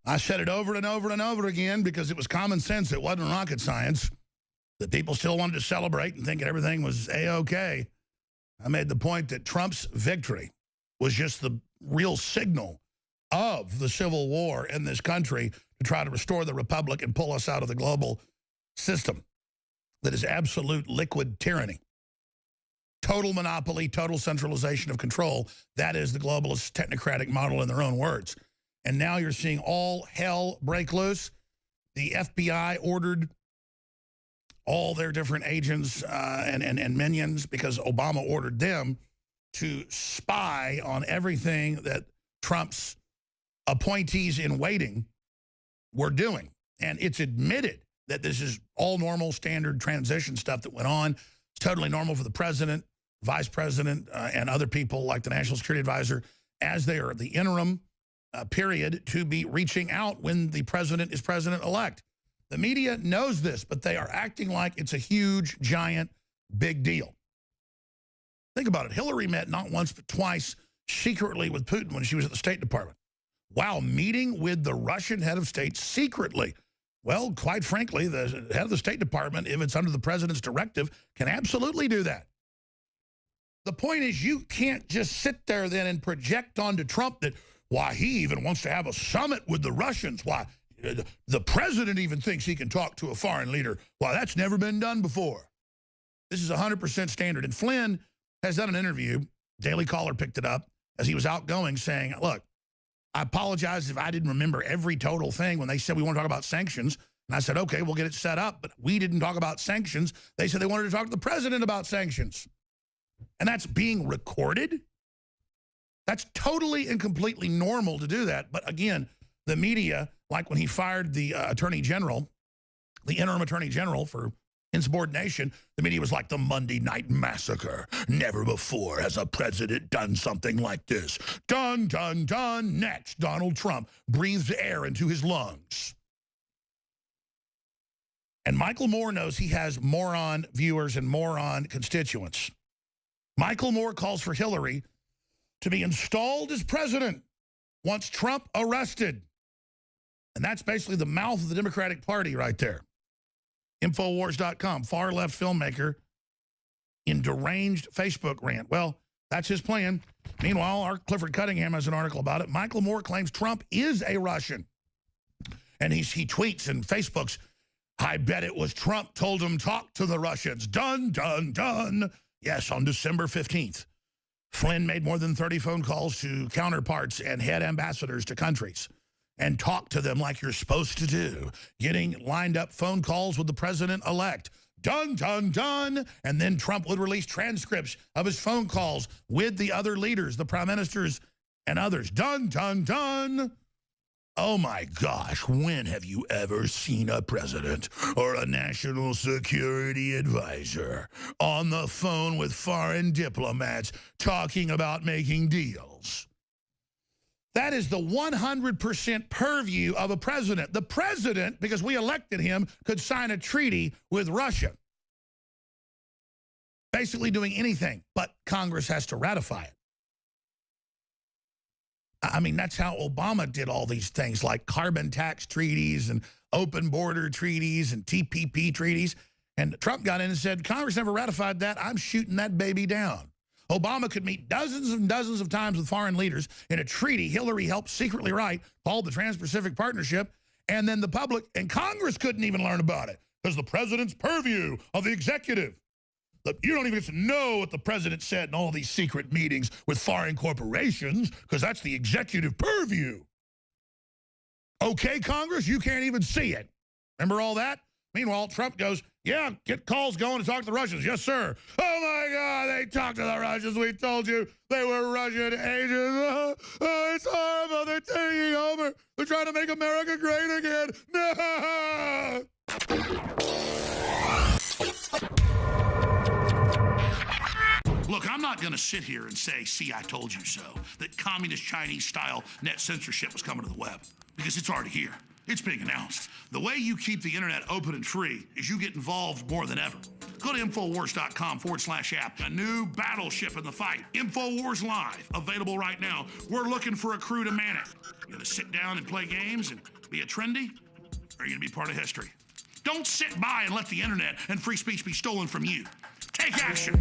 I said it over and over and over again because it was common sense. It wasn't rocket science. That people still wanted to celebrate and think everything was A-OK. I made the point that Trump's victory was just the real signal of the civil war in this country to try to restore the republic and pull us out of the global system that is absolute liquid tyranny. Total monopoly, total centralization of control. That is the globalist technocratic model in their own words. And now you're seeing all hell break loose. The FBI ordered all their different agents and minions, because Obama ordered them to spy on everything that Trump's appointees in waiting were doing. And it's admitted that this is all normal, standard transition stuff that went on. It's totally normal for the president, vice president, and other people like the National Security Advisor, as they are the interim period, to be reaching out when the president is president-elect. The media knows this, but they are acting like it's a huge, giant, big deal. Think about it. Hillary met not once but twice secretly with Putin when she was at the State Department, while meeting with the Russian head of state secretly. Well, quite frankly, the head of the State Department, if it's under the president's directive, can absolutely do that. The point is, you can't just sit there then and project onto Trump that, why, he even wants to have a summit with the Russians. Why, the president even thinks he can talk to a foreign leader. Why, that's never been done before. This is 100% standard. And Flynn has done an interview, Daily Caller picked it up, as he was outgoing, saying, look, I apologize if I didn't remember every total thing when they said we want to talk about sanctions. And I said, okay, we'll get it set up. But we didn't talk about sanctions. They said they wanted to talk to the president about sanctions. And that's being recorded. That's totally and completely normal to do that. But again, the media, like when he fired the attorney general, the interim attorney general for insubordination, the media was like the Monday night massacre. Never before has a president done something like this. Done, done, done. Next, Donald Trump breathed air into his lungs. And Michael Moore knows he has moron viewers and moron constituents. Michael Moore calls for Hillary to be installed as president once Trump arrested. And that's basically the mouth of the Democratic Party right there. Infowars.com, far-left filmmaker in deranged Facebook rant. Well, that's his plan. Meanwhile, our Clifford Cunningham has an article about it. Michael Moore claims Trump is a Russian. And he tweets and Facebooks, I bet it was Trump told him talk to the Russians. Done, done, done. Yes, on December 15th. Flynn made more than 30 phone calls to counterparts and head ambassadors to countries and talk to them like you're supposed to do, getting lined up phone calls with the president-elect. Done, done, done. And then Trump would release transcripts of his phone calls with the other leaders, the prime ministers and others. Done, done, done. Oh, my gosh, when have you ever seen a president or a national security advisor on the phone with foreign diplomats talking about making deals? That is the 100% purview of a president. The president, because we elected him, could sign a treaty with Russia. Basically doing anything, but Congress has to ratify it. I mean, that's how Obama did all these things, like carbon tax treaties and open border treaties and TPP treaties. And Trump got in and said, Congress never ratified that. I'm shooting that baby down. Obama could meet dozens and dozens of times with foreign leaders in a treaty Hillary helped secretly write called the Trans-Pacific Partnership, and then the public and Congress couldn't even learn about it because the president's purview of the executive. You don't even get to know what the president said in all these secret meetings with foreign corporations because that's the executive purview. Okay, Congress, you can't even see it. Remember all that? Meanwhile, Trump goes, yeah, get calls going to talk to the Russians. Yes, sir. Oh, my God, they talked to the Russians. We told you they were Russian agents. Oh, it's horrible. They're taking over. They're trying to make America great again. No! Look, I'm not going to sit here and say, see, I told you so, that communist Chinese-style net censorship was coming to the web, because it's already here. It's being announced. The way you keep the internet open and free is you get involved more than ever. Go to Infowars.com/app. A new battleship in the fight. Infowars Live, available right now. We're looking for a crew to man it. You gonna sit down and play games and be a trendy? Or are you gonna be part of history? Don't sit by and let the internet and free speech be stolen from you. Take action.